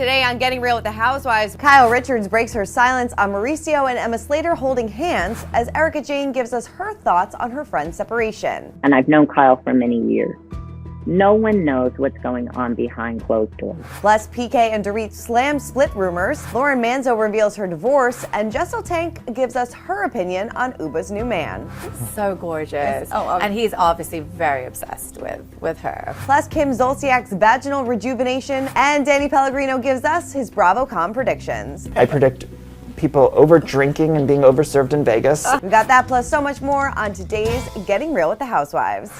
Today on Getting Real with the Housewives, Kyle Richards breaks her silence on Mauricio and Emma Slater holding hands as Erika Jayne gives us her thoughts on her friend's separation. And I've known Kyle for many years. No one knows what's going on behind closed doors. Plus, PK and Dorit slam split rumors, Lauren Manzo reveals her divorce, and Jessel Taank gives us her opinion on Ubah's new man. So gorgeous. And he's obviously very obsessed with her. Plus, Kim Zolciak's vaginal rejuvenation, and Danny Pellegrino gives us his BravoCon predictions. I predict people over drinking and being overserved in Vegas. We got that plus so much more on today's Getting Real with the Housewives.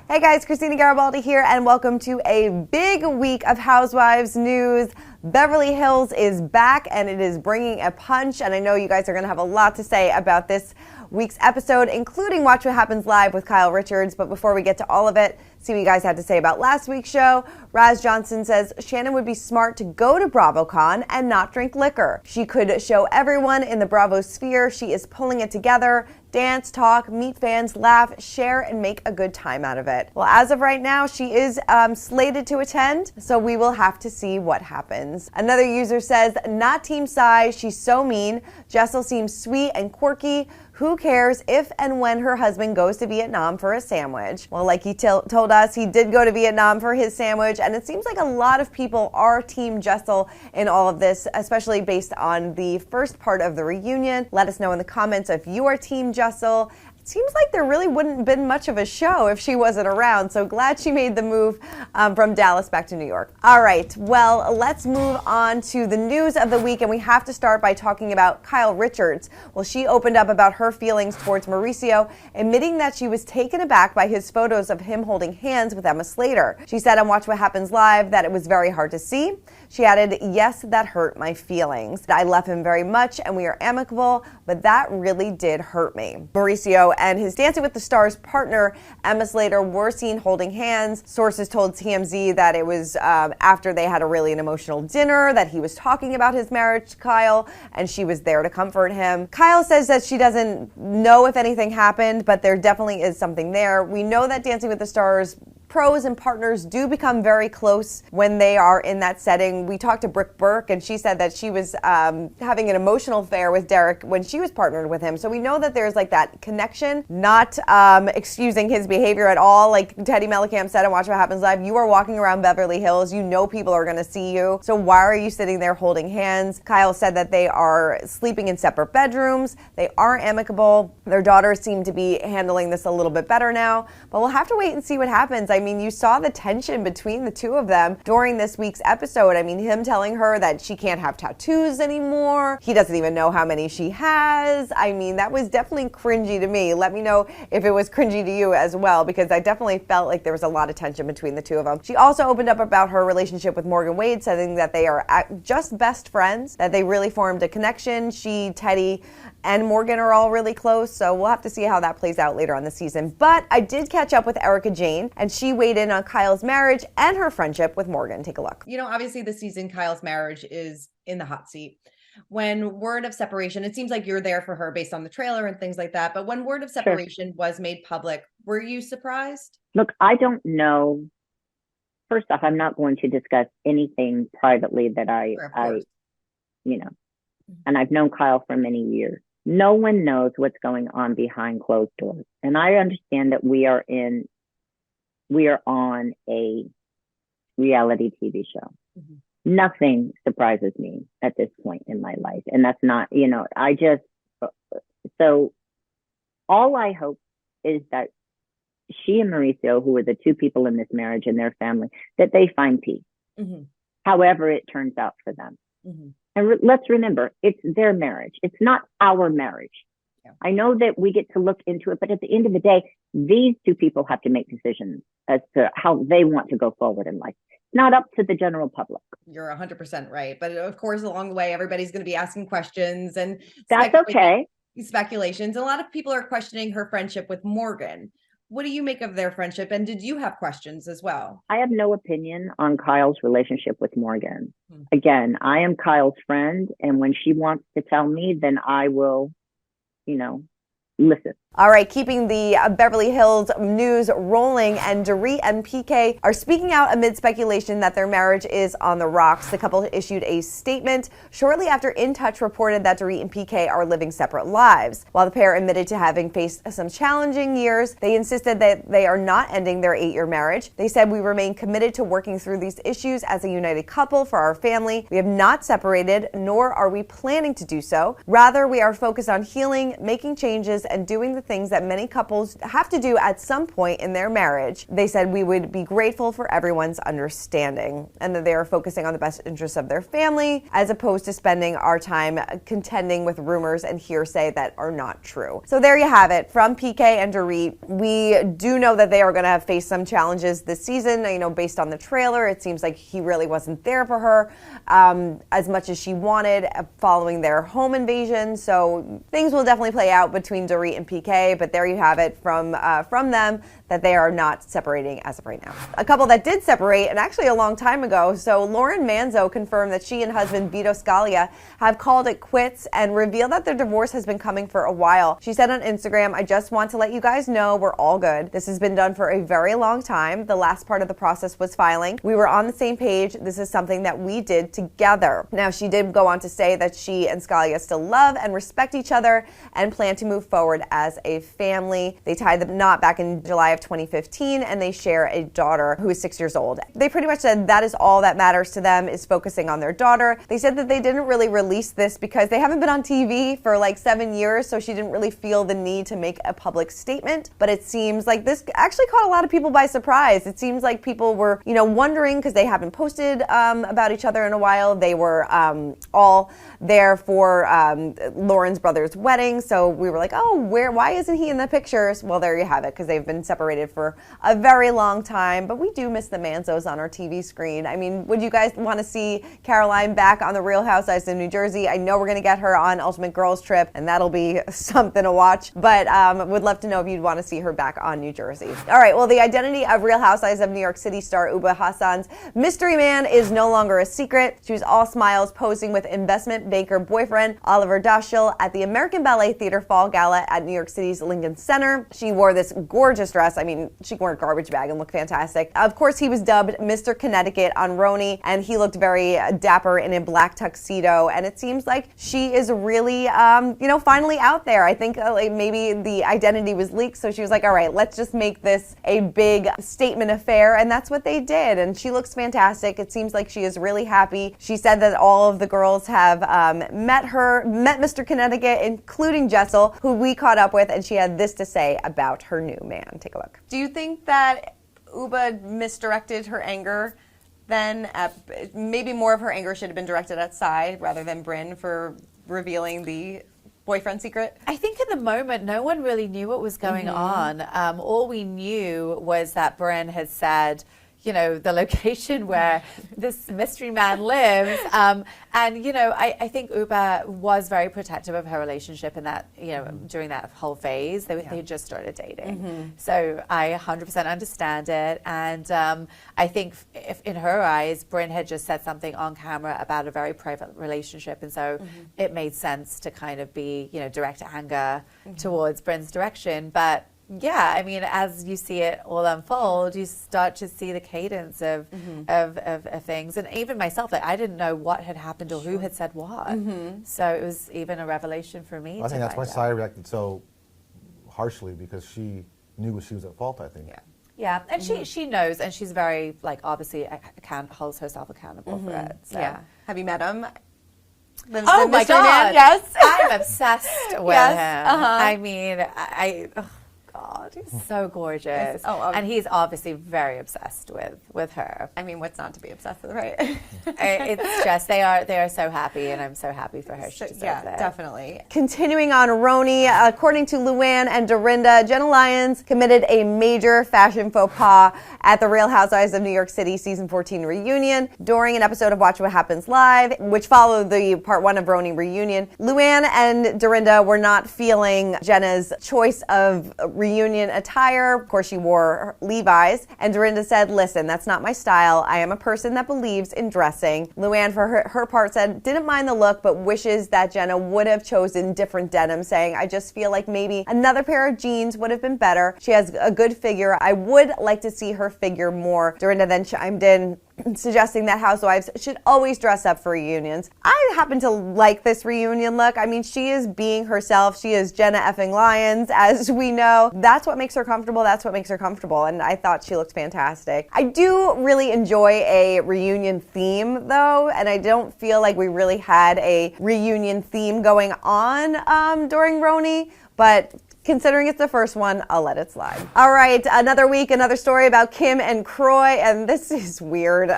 Hey guys, Christina Garibaldi here, and welcome to a big week of Housewives news. Beverly Hills is back, and it is bringing a punch, and I know you guys are going to have a lot to say about this week's episode, including Watch What Happens Live with Kyle Richards. But before we get to all of it, see what you guys had to say about last week's show. Raz Johnson says Shannon would be smart to go to BravoCon and not drink liquor. She could show everyone in the Bravo sphere she is pulling it together, dance, talk, meet fans, laugh, share, and make a good time out of it. Well, as of right now, she is slated to attend, so we will have to see what happens. Another user says, not Team Sai, she's so mean. Jessel seems sweet and quirky. Who cares if and when her husband goes to Vietnam for a sandwich? Well, like he told us, he did go to Vietnam for his sandwich, and it seems like a lot of people are Team Jessel in all of this, especially based on the first part of the reunion. Let us know in the comments if you are Team Jessel. It seems like there really wouldn't have been much of a show if she wasn't around, so glad she made the move from Dallas back to New York. All right, well, let's move on to the news of the week, and we have to start by talking about Kyle Richards. Well, she opened up about her feelings towards Mauricio, admitting that she was taken aback by his photos of him holding hands with Emma Slater. She said on Watch What Happens Live that it was very hard to see. She added, yes, that hurt my feelings. I love him very much and we are amicable, but that really did hurt me. Mauricio and his Dancing with the Stars partner, Emma Slater, were seen holding hands. Sources told TMZ that it was after they had a really an emotional dinner, that he was talking about his marriage to Kyle, and she was there to comfort him. Kyle says that she doesn't know if anything happened, but there definitely is something there. We know that Dancing with the Stars pros and partners do become very close when they are in that setting. We talked to Brick Burke, and she said that she was having an emotional affair with Derick when she was partnered with him. So we know that there's like that connection, not excusing his behavior at all. Like Teddy Mellencamp said on Watch What Happens Live, you are walking around Beverly Hills. You know people are going to see you. So why are you sitting there holding hands? Kyle said that they are sleeping in separate bedrooms. They are amicable. Their daughters seem to be handling this a little bit better now. But we'll have to wait and see what happens. I mean, you saw the tension between the two of them during this week's episode. I mean, him telling her that she can't have tattoos anymore. He doesn't even know how many she has. I mean, that was definitely cringy to me. Let me know if it was cringy to you as well, because I definitely felt like there was a lot of tension between the two of them. She also opened up about her relationship with Morgan Wade, saying that they are just best friends, that they really formed a connection. She, Teddy, and Morgan are all really close, so we'll have to see how that plays out later on the season. But I did catch up with Erika Jayne, and she weighed in on Kyle's marriage and her friendship with Morgan. Take a look. You know, obviously this season, Kyle's marriage is in the hot seat. When word of separation, it seems like you're there for her based on the trailer and things like that, but when word of separation was made public, were you surprised? Look, I don't know. First off, I'm not going to discuss anything privately that I and I've known Kyle for many years. No one knows what's going on behind closed doors. And I understand that we are on a reality TV show. Mm-hmm. Nothing surprises me at this point in my life. And that's not, so all I hope is that she and Mauricio, who are the two people in this marriage and their family, that they find peace, however it turns out for them. Mm-hmm. And let's remember, it's their marriage. It's not our marriage. Yeah. I know that we get to look into it, but at the end of the day, these two people have to make decisions as to how they want to go forward in life. It's not up to the general public. You're 100% right. But of course, along the way, everybody's going to be asking questions and that's okay. Speculations. A lot of people are questioning her friendship with Morgan. What do you make of their friendship? And did you have questions as well? I have no opinion on Kyle's relationship with Morgan. Again, I am Kyle's friend. And when she wants to tell me, then I will, listen. All right, keeping the Beverly Hills news rolling, and Dorit and PK are speaking out amid speculation that their marriage is on the rocks. The couple issued a statement shortly after In Touch reported that Dorit and PK are living separate lives. While the pair admitted to having faced some challenging years, they insisted that they are not ending their 8-year marriage. They said, "We remain committed to working through these issues as a united couple for our family. We have not separated, nor are we planning to do so. Rather, we are focused on healing, making changes, and doing the things that many couples have to do at some point in their marriage." They said, "We would be grateful for everyone's understanding," and that they are focusing on the best interests of their family as opposed to spending our time contending with rumors and hearsay that are not true. So there you have it from PK and Dorit. We do know that they are going to face some challenges this season. You know, based on the trailer, it seems like he really wasn't there for her as much as she wanted following their home invasion. So things will definitely play out between Dorit and PK. But there you have it from them, that they are not separating as of right now. A couple that did separate, and actually a long time ago. So Lauren Manzo confirmed that she and husband Vito have called it quits and revealed that their divorce has been coming for a while. She said on Instagram, "I just want to let you guys know we're all good. This has been done for a very long time. The last part of the process was filing. We were on the same page. This is something that we did together." Now, she did go on to say that she and Scalia still love and respect each other and plan to move forward as a family. They tied the knot back in July of 2015, and they share a daughter who is 6 years old. They pretty much said that is all that matters to them, is focusing on their daughter. They said that they didn't really release this because they haven't been on TV for like 7 years, so she didn't really feel the need to make a public statement. But it seems like this actually caught a lot of people by surprise. It seems like people were, wondering because they haven't posted about each other in a while. They were all there for Lauren's brother's wedding, so we were like, oh, why isn't he in the pictures? Well, there you have it, because they've been separated for a very long time. But we do miss the Manzos on our TV screen. I mean, would you guys want to see Caroline back on The Real Housewives of New Jersey? I know we're going to get her on Ultimate Girls Trip, and that'll be something to watch. But would love to know if you'd want to see her back on New Jersey. All right, well, the identity of Real Housewives of New York City star Ubah Hassan's mystery man is no longer a secret. She was all smiles posing with investment banker boyfriend Oliver Daschle at the American Ballet Theater Fall Gala at New York City's Lincoln Center. She wore this gorgeous dress. I mean, she wore a garbage bag and looked fantastic. Of course, he was dubbed Mr. Connecticut on RHONY, and he looked very dapper in a black tuxedo. And it seems like she is really, finally out there. I think maybe the identity was leaked, so she was like, all right, let's just make this a big statement affair. And that's what they did. And she looks fantastic. It seems like she is really happy. She said that all of the girls have met Mr. Connecticut, including Jessel, who we caught up with, and she had this to say about her new man. Take a look. Do you think that Ubah misdirected her anger then? Maybe more of her anger should have been directed at Sai rather than Brynn for revealing the boyfriend secret? I think in the moment, no one really knew what was going on. All we knew was that Brynn had said, the location where this mystery man lives. I think Ubah was very protective of her relationship in that, during that whole phase. They had just started dating. So I 100% understand it. And I think if in her eyes, Brynn had just said something on camera about a very private relationship. And so it made sense to kind of be, direct anger towards Brynn's direction. But yeah, I mean, as you see it all unfold, you start to see the cadence of things. And even myself, I didn't know what had happened or who had said what. So it was even a revelation for me. I think that's why Sai reacted so harshly, because she knew she was at fault, I think. Yeah, and she knows, and she's very, obviously holds herself accountable for it. So. Yeah. Have you met him? Oh my God! Man? Yes, I'm obsessed with him. I mean, God, he's so gorgeous. And he's obviously very obsessed with her. I mean, what's not to be obsessed with, right? It's just, they are so happy, and I'm so happy for her. She deserves it. Definitely. Continuing on RHONY, according to Luann and Dorinda, Jenna Lyons committed a major fashion faux pas at the Real Housewives of New York City season 14 reunion. During an episode of Watch What Happens Live, which followed the part 1 of RHONY reunion, Luann and Dorinda were not feeling Jenna's choice of reunion reunion attire. Of course, she wore Levi's. And Dorinda said, listen, that's not my style. I am a person that believes in dressing. Luann, for her part, said, didn't mind the look, but wishes that Jenna would have chosen different denim, saying, I just feel like maybe another pair of jeans would have been better. She has a good figure. I would like to see her figure more. Dorinda then chimed in, suggesting that housewives should always dress up for reunions. I happen to like this reunion look. I mean, she is being herself. She is Jenna effing Lyons, as we know. That's what makes her comfortable. That's what makes her comfortable. And I thought she looked fantastic. I do really enjoy a reunion theme, though, and I don't feel like we really had a reunion theme going on during RHONY, but considering it's the first one, I'll let it slide. All right, another week, another story about Kim and Kroy, and this is weird.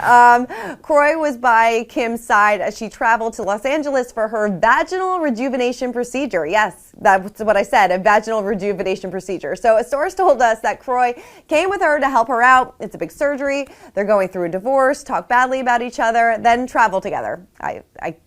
Kroy was by Kim's side as she traveled to Los Angeles for her vaginal rejuvenation procedure. Yes, that's what I said, a vaginal rejuvenation procedure. So a source told us that Kroy came with her to help her out. It's a big surgery. They're going through a divorce, talk badly about each other, then travel together. I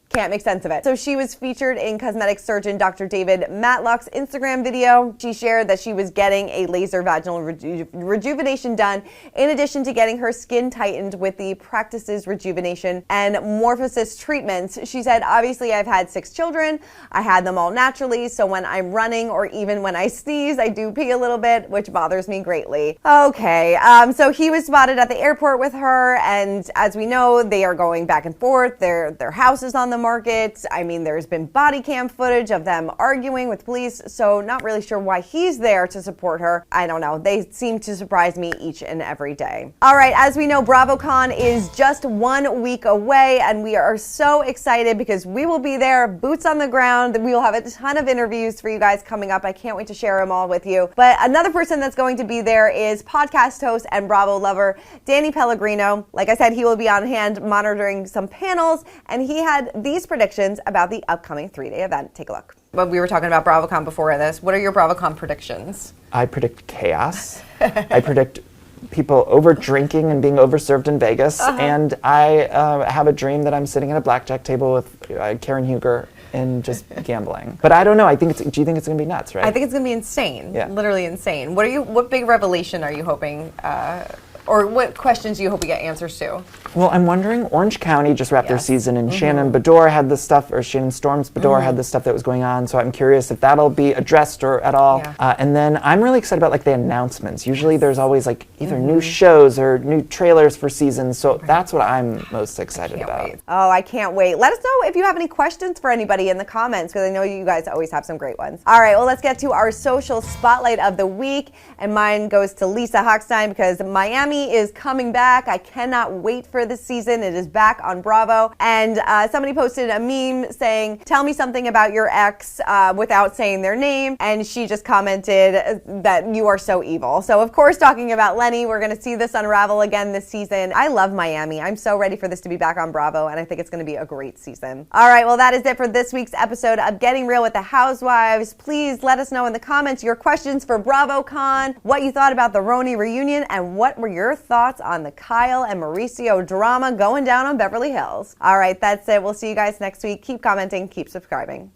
can't make sense of it. So she was featured in cosmetic surgeon Dr. David Matlock's Instagram video. She shared that she was getting a laser vaginal rejuvenation done in addition to getting her skin tightened with the Practices Rejuvenation and Morphosis treatments. She said, obviously I've had 6 children. I had them all naturally, so when I'm running or even when I sneeze, I do pee a little bit, which bothers me greatly. Okay, so he was spotted at the airport with her, and as we know, they are going back and forth. Their house is on the market. I mean, there's been body cam footage of them arguing with police, so not really sure why he's there to support her. I don't know. They seem to surprise me each and every day. All right, as we know, BravoCon is just 1 week away, and we are so excited because we will be there, boots on the ground. We will have a ton of interviews for you guys coming up. I can't wait to share them all with you. But another person that's going to be there is podcast host and Bravo lover, Danny Pellegrino. Like I said, he will be on hand monitoring some panels, and he had these predictions about the upcoming 3-day event. Take a look. But we were talking about BravoCon before this. What are your BravoCon predictions? I predict chaos. I predict people over drinking and being overserved in Vegas. And I have a dream that I'm sitting at a blackjack table with Karen Huger and just gambling. But I don't know. Do you think it's going to be nuts, right? I think it's going to be insane. Yeah. Literally insane. What big revelation are you hoping or what questions do you hope we get answers to? Well, I'm wondering, Orange County just wrapped their season, and Shannon Bedore had this stuff, or Shannon Storms Bedore had this stuff that was going on, so I'm curious if that'll be addressed or at all. Yeah. And then I'm really excited about the announcements. Usually there's always either new shows or new trailers for seasons, so that's what I'm most excited about. Wait. Oh, I can't wait. Let us know if you have any questions for anybody in the comments, because I know you guys always have some great ones. All right, well, let's get to our social spotlight of the week, and mine goes to Lisa Hochstein because Miami is coming back. I cannot wait for this season. It is back on Bravo. And somebody posted a meme saying, tell me something about your ex without saying their name. And she just commented that you are so evil. So of course, talking about Lenny, we're going to see this unravel again this season. I love Miami. I'm so ready for this to be back on Bravo. And I think it's going to be a great season. All right. Well, that is it for this week's episode of Getting Real with the Housewives. Please let us know in the comments your questions for BravoCon, what you thought about the RHONY reunion, and what were your thoughts on the Kyle and Mauricio drama going down on Beverly Hills. All right, that's it. We'll see you guys next week. Keep commenting, keep subscribing.